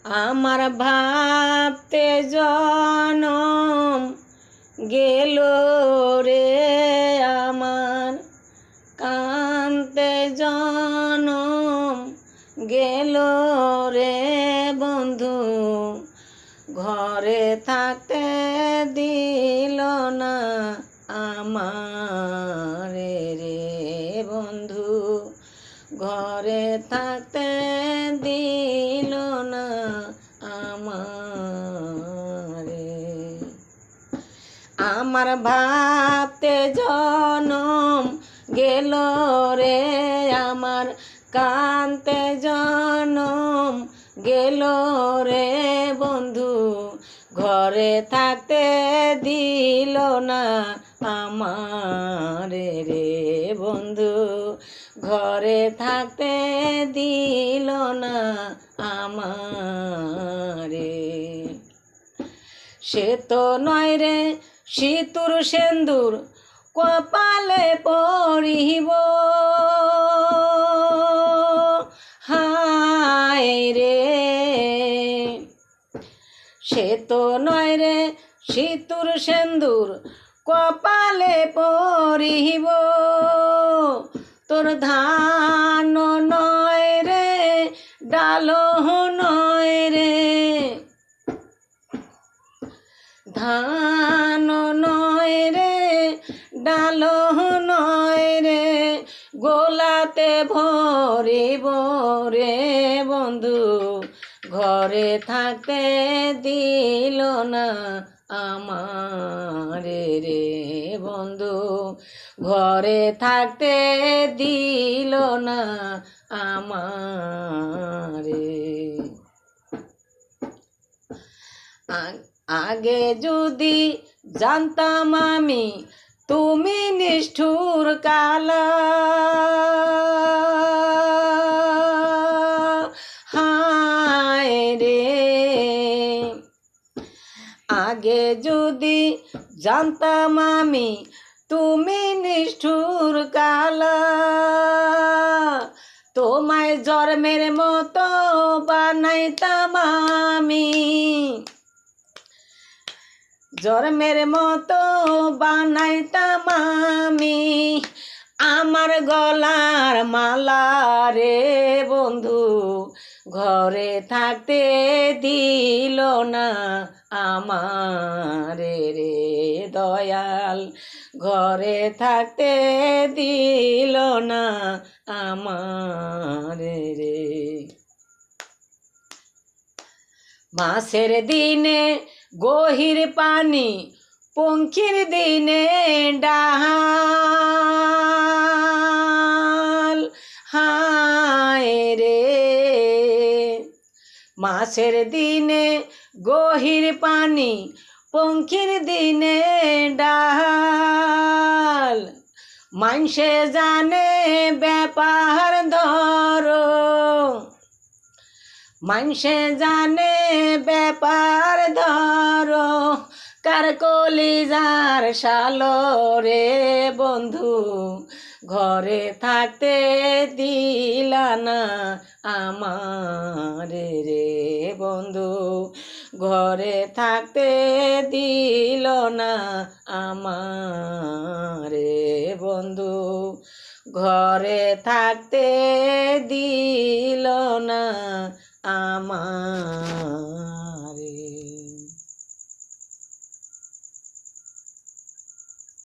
আমার ভাবতে জনম গেল রে, আমার কান্তে জনম গেল রে বন্ধু, ঘরে থাকতে দিল না আমারে রে বন্ধু, ঘরে থাকতে দিল না আমারে। আমার ভাবতে জনম গেল রে, আমার কান্তে জনম গেল রে বন্ধু, ঘরে থাকতে দিল না আমারে রে বন্ধু, ঘরে থাকতে দিল না আমারে। সে তো নয় রে সিঁতুর সেন্দুর কপালে পরিব, হায় রে সে তো নয় রে সিঁতুর সেন্দুর কপালে পরিব, তোর ধান নয় রে ডাল নয় রে, ধান নয় রে ডাল নয় রে, গোলাতে ভরিব রে বন্ধু, ঘরে থাকতে দিল না আমারে রে বন্ধু, ঘরে থাকতে দিল না আমারে। আগে যদি জানতাম আমি তুমি নিষ্ঠুর কালা, হায় রে আগে যদি জানতাম আমি তুমি নিষ্ঠুর কালা, তোমায় জন্মের মতো বানাইতাম আমি, জন্মের মতো বানাইতাম আমি, আমার গলার মালা রে বন্ধু, ঘরে থাকতে দিল না আমারে রে দয়াল, ঘরে থাকতে দিল না আমারে রে। মাসের দিনে গহির পানি, পঙ্খির দিনে ডাল, হায় রে মাসের দিনে গহির পানি, পঙ্খির দিনে ডাল, মানুষে জানে ব্যাপার ধরো, মানুষে জানে ব্যাপার ধরো, কার কলিজার শালো রে বন্ধু, ঘরে থাকতে দিল না আমারে রে বন্ধু, ঘরে থাকতে দিল না আমারে বন্ধু, ঘরে থাকতে দিল না আমার।